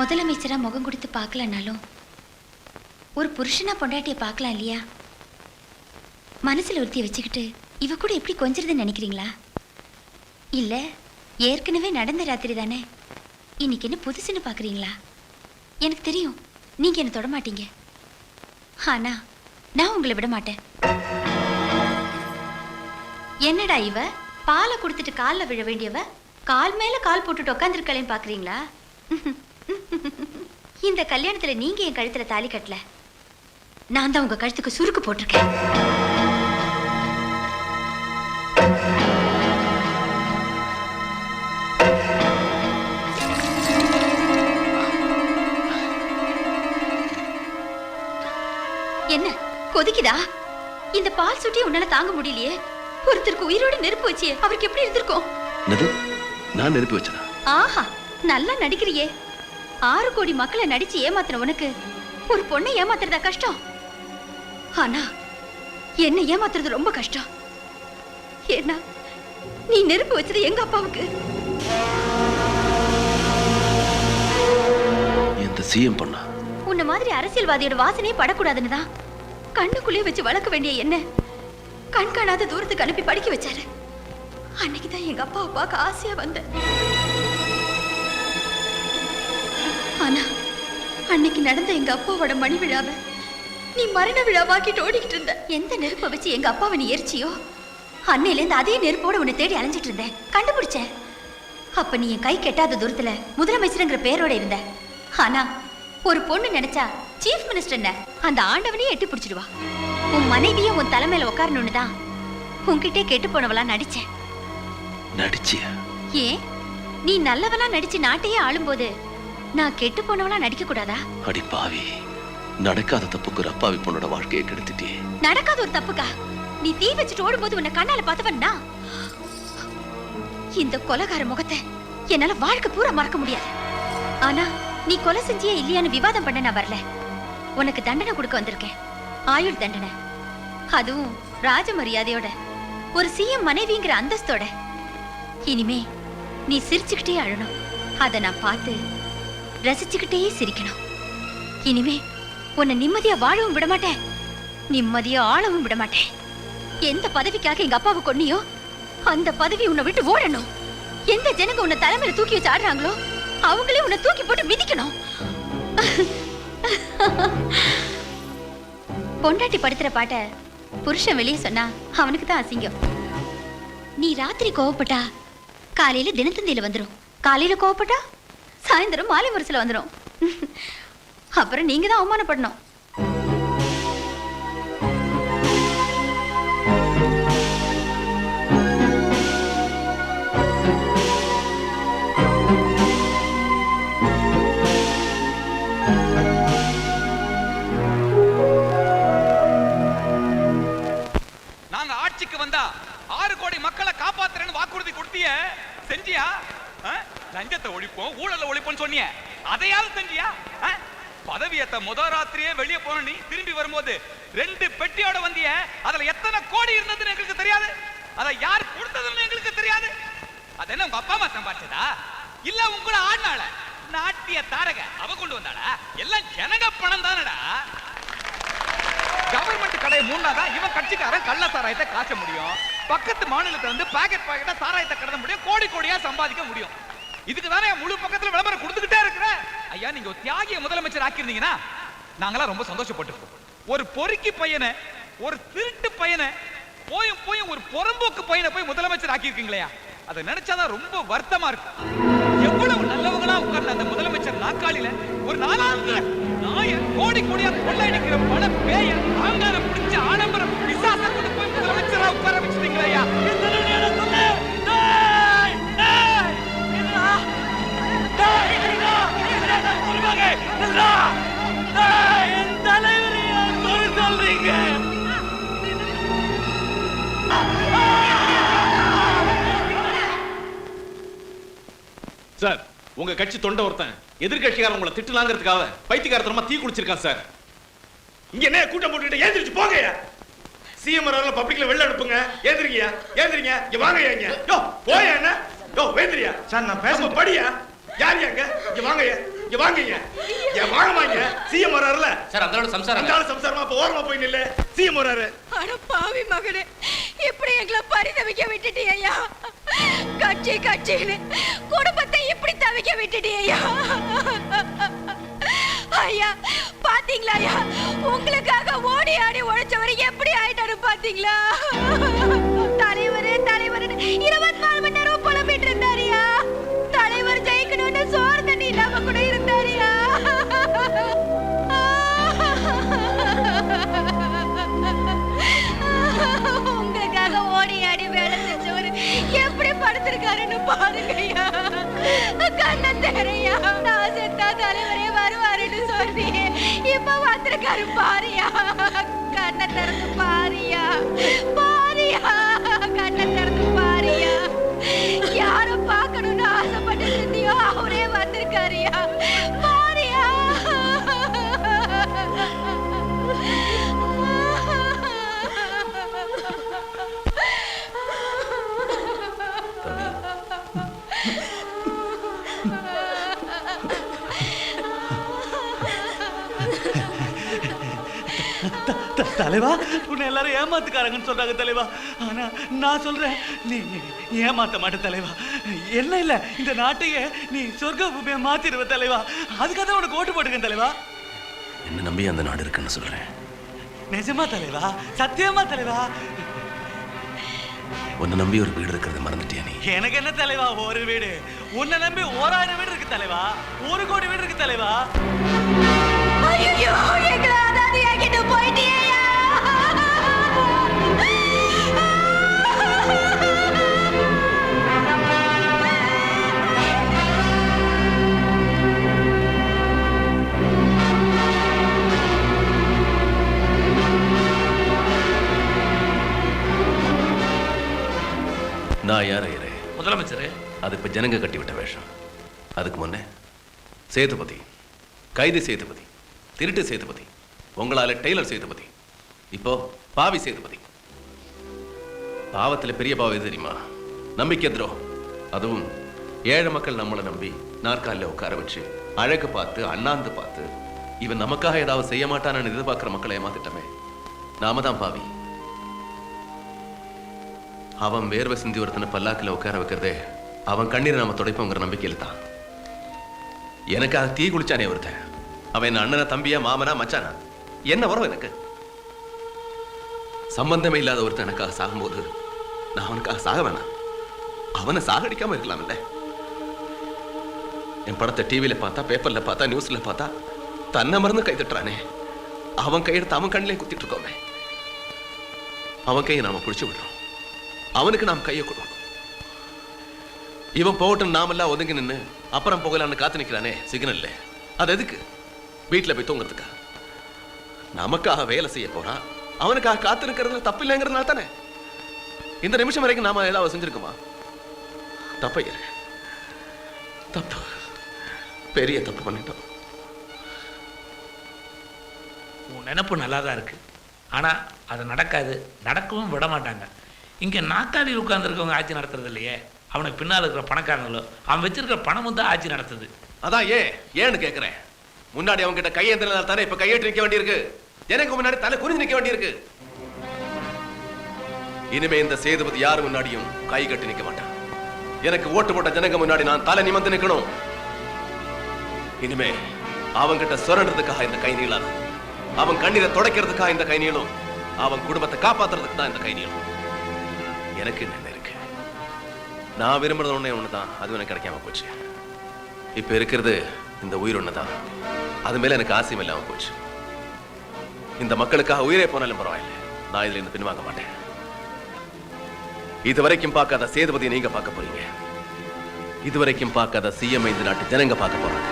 முதலமைச்சரா முகம் கொடுத்து பார்க்கலனாலும் ஒரு புருஷனா பொண்டாட்டிய பார்க்கலாம் இல்லையா? மனசுல ஒருத்திய வச்சுக்கிட்டு இவ கூட எப்படி கொஞ்சிருதுன்னு நினைக்கிறீங்களா? இல்ல ஏற்கனவே நடந்த ராத்திரி தானே, இன்னைக்கு என்ன புதுசுன்னு பாக்குறீங்களா? எனக்கு தெரியும் நீங்க என்ன தொட மாட்டீங்க. ஆனா நான் உங்களை விட மாட்டேன். என்னடா இவ பாலை கொடுத்துட்டு கால்ல விழ வேண்டியவ கால் மேல கால் போட்டுட்டு உட்காந்துருக்கலேன்னு பாக்குறீங்களா? இந்த கல்யாணத்துல நீங்க என் கழுத்துல தாலி கட்டல, நான் தான் உங்க கழுத்துக்கு சுருக்கு போட்டிருக்கேன். என்ன கொதிக்குதா? இந்த பால் சுட்டி உன்னால தாங்க முடியலையே. ஒருத்தருக்கு உயிரோட நெருப்பு வச்சியே, அவருக்கு எப்படி இருந்திருக்கும்? நான் நெருப்பு வச்சனா? ஆஹா, நல்லா நடிக்கிறியே. 6 கோடி மக்களை நடிச்சு ஏமாத்துற உனக்கு ஒரு பொண்ணை ஏமாத்துறதா கஷ்டம்? ஆனா என்ன ஏமாத்துறது ரொம்ப கஷ்டம். ஏன்னா நீ நெருப்பு வச்சது எங்க அப்பாவுக்கு. இந்த சிஎம் பண்ணா உன்ன மாதிரி அரசியல்வாதியோட வாசனையே படக்கூடாதுன்னு தான் கண்ணுக்குள்ளே வச்சு வளர்க்க வேண்டிய என்ன கண் காணாத தூரத்துக்கு அனுப்பி படிக்க வச்சாரு. அன்னைக்குதான் எங்க அப்பாவை பார்க்க ஆசையா வந்தேன். ஆனா அன்னைக்கு நடந்த எங்க அப்பாவோட மணி விழாவை நீ மரண விழாவாக்கிட்டு ஓடிக்கிட்டு இருந்த. எந்த நெருப்பை வச்சு எங்க அப்பாவை நீ எரிச்சியோ அன்னையிலேருந்து அதே நெருப்போட உன்னை தேடி அலைஞ்சிட்டு இருந்தேன், கண்டுபிடிச்சேன். அப்ப நீ என் கை கெட்டாத தூரத்துல முதலமைச்சருங்கிற பேரோட இருந்த. ஆனா ஒரு பொண்ணு நினைச்சா சீஃப் மினிஸ்டர் என்ன அந்த ஆண்டவனையே எட்டி பிடிச்சிடுவா. உன் மனைவியும் உன் தலைமையில உட்காரணும்னு தான் உன்கிட்டே கெட்டு போனவளா நடிச்சேன். நடிச்சியா? ஏன் நீ நல்லவளா நடிச்சு நாட்டையே ஆளும்போது நான் கெட்டு போனவளா நடிக்க கூடாதா? அடி பாவி, நடக்காத தப்புக்கு ஒரு அப்பாவி பொண்ணோட வாழ்க்கையை கெடுத்துட்டே. நடக்காத ஒரு தப்புக்கா நீ தீ வச்சுட்டு ஓடும்போது உன்னை கண்ணால பார்த்தவன்னா இந்த கொலைகார முகத்தை என்னால வாழ்க்கை பூரா மறக்க முடியாது. ஆனா நீ கொலை செஞ்சியே இல்லையான்னு விவாதம் பண்ண நான் வரல. உனக்கு தண்டனை கொடுக்க வந்திருக்கேன், ஆயுள் தண்டனை. அதுவும் ராஜ மரியாதையோட, ஒரு சிஎம் மனைவிங்கிற அந்தஸ்தோட. இனிமே நீ சிரிச்சுக்கிட்டே அழணும், அதை நான் பார்த்து ரசிச்சுக்கிட்டே சிரிக்கணும். இனிமே உன்னை நிம்மதியா வாழவும் விட மாட்டேன், நிம்மதியா ஆளவும் விட மாட்டேன். எந்த பதவிக்காக எங்க அப்பாவை கொன்னியோ அந்த பதவி உன்னை விட்டு ஓடணும். எந்த ஜனங்க உன்னை தலைமையில தூக்கி வச்சு ஆடுறாங்களோ அவங்களே உன்னை தூக்கி போட்டு மிதிக்கணும். பொண்டாட்டி படுத்துற பாட்ட புருஷன் வெளியே சொன்னா அவனுக்கு தான் அசிங்கம். நீ ராத்திரி கோவப்பட்டா காலையில தினத்தந்தியில வந்துடும், காலையில கோவப்பட்டா சாயந்தரம் மாலை முரசுல வந்துடும். அப்புறம் நீங்க தான் அவமானப்படணும். வந்தா 6 கோடி மக்களை காப்பாத்துறேன்னு வாக்குறுதி கொடுத்திய, செஞ்சியா? லஞ்சத்தை ஒழிப்போம், ஊழலை ஒழிப்போம்னு சொன்னிய, அதையாவது செஞ்சியா? பதவியேத்த முதல் ராத்திரியே வெளியே போன நீ திரும்பி வரும்போது 2 பெட்டியோட வந்திய, அதுல எத்தனை கோடி இருந்ததுன்னு எங்களுக்கு தெரியாது, அதை யார் கொடுத்ததுன்னு எங்களுக்கு தெரியாது. அது என்ன உங்க அப்பா அம்மா சம்பாதிச்சதா இல்ல உங்களை ஆடினால நாட்டிய தாரக அவ கொண்டு வந்தாளா? எல்லாம் ஜனங்க பணம் தானடா. கவர்மெண்ட் கடையை மூணாதான் இவன் கட்சிக்காரன் கள்ள சாராயத்தை காய்ச்ச முடியும், பக்கத்து மாநிலத்துல வந்து பாக்கெட் பாக்கெட்டா சாராயத்தை கடத்த முடியும், கோடி கோடியா சம்பாதிக்க முடியும். இதுக்கு தானே முழு பக்கத்துல விளம்பரம் கொடுத்துக்கிட்டே இருக்கிற. ஐயா, நீங்க ஒரு தியாகிய முதலமைச்சர் ஆக்கியிருந்தீங்கன்னா நாங்களாம் ரொம்ப சந்தோஷப்பட்டிருப்போம். ஒரு பொறுக்கி பையனை, ஒரு திருட்டு பையனை, போயும் ஒரு புறம்போக்கு பையனை போய் முதலமைச்சர் ஆக்கியிருக்கீங்களா? அதை நினைச்சாதான் ரொம்ப வருத்தமா இருக்கு. எவ்வளவு நல்லவங்களா உட்கார்ந்த அந்த முதலமைச்சர் நாற்காலியில ஒரு நாளாவது நாய கோடி கோடியா கொள்ளையடிக்கிற பண பேய ஆங்கார பிடிச்ச ஆடம்பரம் விசாச கொண்டு போய் முதலமைச்சரா உட்கார வச்சிட்டீங்களா? சொல்றீங்க சார், உங்க கட்சி தொண்டை ஒருத்தன் எதிர்கட்சிக்காரன் உங்களை திட்டலாங்கிறதுக்காக பைத்தியக்காரத்தனமா தீ குளிச்சிருக்கான் சார். இங்க என்ன கூட்டம் போட்டுட்டு ஏந்திரிச்சு போங்கயா. சிஎம் அவர்கள் பப்ளிக்ல வெளில அனுப்புங்க. ஏந்திரிங்கயா, ஏந்திரிங்க. இங்க வாங்கயா, இங்க யோ போயா, என்ன யோ வேந்திரியா. சார் நான் பேச படியா. யார் அங்க? இங்க வாங்கயா. இங்க வாங்கய்யா. ஏன் வாங்கமாங்க? சிஎம் வராருல. சார் அந்த சம்சாரம் அந்த ஆளு சம்சாரமா இப்ப ஓரமா போய் நில்ல. சிஎம் வராரு. அட பாவி மகனே, இப்படி எங்களை பரிதவிக்க விட்டுட்டியா? கட்சின்னு குடும்பத்தை இப்படி தவிக்க விட்டுட்டியா? ஐயா பாத்தீங்களா ஐயா, உங்களுக்காக ஓடி ஆடி உழைச்சவர் எப்படி ஆயிட்டாரு பாத்தீங்களா? தலைவர் 24 மணி நேரம் புலம்பிட்டு இருந்தாரியா. தலைவர் ஜெயிக்கணும்னு சோறு தண்ணி இல்லாம கூட இருந்தாரியா. உங்களுக்காக ஓடி ஆடி வேலை செஞ்சவர் எப்படி படுத்திருக்காருன்னு பாருங்கய்யா. கண்ண தெரையா, நான் செத்தா தலைவரே வருவாருன்னு சொன்னீங்க, இப்ப வந்திருக்காரு பாரியா. கண்ண திறந்து பாரியா, கண்ண திறந்து பாரியா. யார பார்க்கணும்னு ஆசைப்பட்டு இருந்தியோ அவரே வந்திருக்காருயா, பாரியா. தலைவா, உன்னை எல்லாரும் ஏமாத்துக்காரங்கன்னு சொல்றாங்க தலைவா. ஆனா நான் சொல்றேன், நீ ஏமாத்த மாட்ட தலைவா. என்ன இல்ல, இந்த நாட்டையே நீ சொர்க்க பூமியை மாத்திடுவ தலைவா. அதுக்காக தான் உனக்கு ஓட்டு போட்டுக்கேன் தலைவா. என்ன நம்பி அந்த நாடு இருக்குன்னு சொல்றேன். நிஜமா தலைவா, சத்தியமா தலைவா. உன்னை நம்பி ஒரு வீடு இருக்கிறத மறந்துட்டியா நீ? எனக்கு என்ன தலைவா ஒரு வீடு, உன்னை நம்பி 1000 வீடு இருக்கு தலைவா, 1 கோடி வீடு இருக்கு தலைவா. ஐயோ, எங்களை அனாதையாக்கிட்டு போயிட்டியா? நான் யார் ஐயரே? முதலமைச்சர். அது இப்ப ஜனங்க கட்டிவிட்ட வேஷம். அதுக்கு முன்னே சேதுபதி, கைது சேதுபதி, திருட்டு சேதுபதி, உங்களால டெய்லர் சேதுபதி, இப்போ பாவி சேதுபதி. பாவத்துல பெரிய பாவம் எது தெரியுமா? நம்பிக்கை துரோகம். அதுவும் ஏழை மக்கள் நம்மளை நம்பி நாற்காலில உட்கார வச்சு அழகு பார்த்து அண்ணாந்து பார்த்து இவன் நமக்காக ஏதாவது செய்ய மாட்டான்னு எதிர்பார்க்கிற மக்களை ஏமாத்திட்டமே, நாம தான் பாவி. அவன் வேர்வை சிந்தி ஒருத்தனை பல்லாக்கில் உட்கார வைக்கிறதே அவன் கண்ணீரை நாம துடைப்போங்கிற நம்பிக்கையில தான். எனக்காக தீ குளிச்சானே ஒருத்தன், அவன் என்ன அண்ணனா தம்பியா மாமனா மச்சானா என்ன வரும் எனக்கு? சம்பந்தமே இல்லாத ஒருத்தன் எனக்காக சாகும்போது நான் அவனுக்காக சாக வேணாம், அவனை சாகடிக்காம இருக்கலாம் இல்ல? என் படத்தை டிவியில பார்த்தா, பேப்பர்ல பார்த்தா, நியூஸ்ல பார்த்தா தன்னை மறந்து கை தட்டுறானே, அவன் கையெடுத்து அவன் கண்ணிலே குத்திட்டு இருக்கோமே. அவன் கையை நாம பிடிச்சு விடுறோம், அவனுக்கு நாம் கையை கொடுக்கணும். இவன் போகட்டும் நாமெல்லாம் ஒதுங்கி நின்று அப்புறம் போகலான்னு காத்து நிற்கிறானே சிக்னல்ல, அது எதுக்கு? வீட்டில் போய் தூங்குறதுக்கா? நமக்காக வேலை செய்ய போறான், அவனுக்காக காத்திருக்கிறதுல தப்பு இல்லைங்கிறதுனால தானே. இந்த நிமிஷம் வரைக்கும் நாம ஏதாவது செஞ்சிருக்குமா? தப்பு, தப்பு, பெரிய தப்பு பண்ணிட்டோம். உன் நினைப்பு நல்லா தான் இருக்கு, ஆனா அது நடக்காது, நடக்கவும் விட மாட்டாங்க. இங்க நாக்காளியில் உட்கார்ந்துருக்கவங்க ஆட்சி நடத்துறது இல்லையே, அவனுக்கு பின்னால் இருக்கிற பணக்காரங்களோ அவன் வச்சிருக்கிற பணமும் தான் ஆட்சி நடத்துது. அதான் ஏன்னு கேட்கிறேன். முன்னாடி அவங்க கிட்ட கையேந்திரனால தானே இப்ப கையேற்றி நிற்க வேண்டியிருக்கு. எனக்கு முன்னாடி தலை குறிஞ்சு நிற்க வேண்டியிருக்கு. இனிமே இந்த சேதுபதி யாரு முன்னாடியும் கை கட்டி நிற்க மாட்டான். எனக்கு ஓட்டு போட்ட ஜனங்க முன்னாடி நான் தலை நிமிர்ந்து நிற்கணும். இனிமே அவங்கிட்ட சுரண்டதுக்காக இந்த கை நீளாது, அவன் கண்ணீரை துடைக்கிறதுக்காக இந்த கை நீளும், அவன் குடும்பத்தை காப்பாத்துறதுக்கு தான் இந்த கை நீளும். எனக்கு என்ன இருக்கு? நான் விரும்புறது ஒண்ணுதான், அது எனக்கு கிடைக்காம போச்சு. இப்ப இருக்கிறது இந்த உயிர் ஒண்ணுதான், அது மேல எனக்கு ஆசையும் இல்லாம போச்சு. இந்த மக்களுக்காக உயிரே போனாலும் பரவாயில்லை, நான் இதுல இருந்து பின்வாங்க மாட்டேன். இதுவரைக்கும் பார்க்காத சேதுபதியை நீங்க பார்க்க போறீங்க, இதுவரைக்கும் பார்க்காத சிஎம் இந்த நாட்டு ஜனங்க பார்க்க போறாங்க.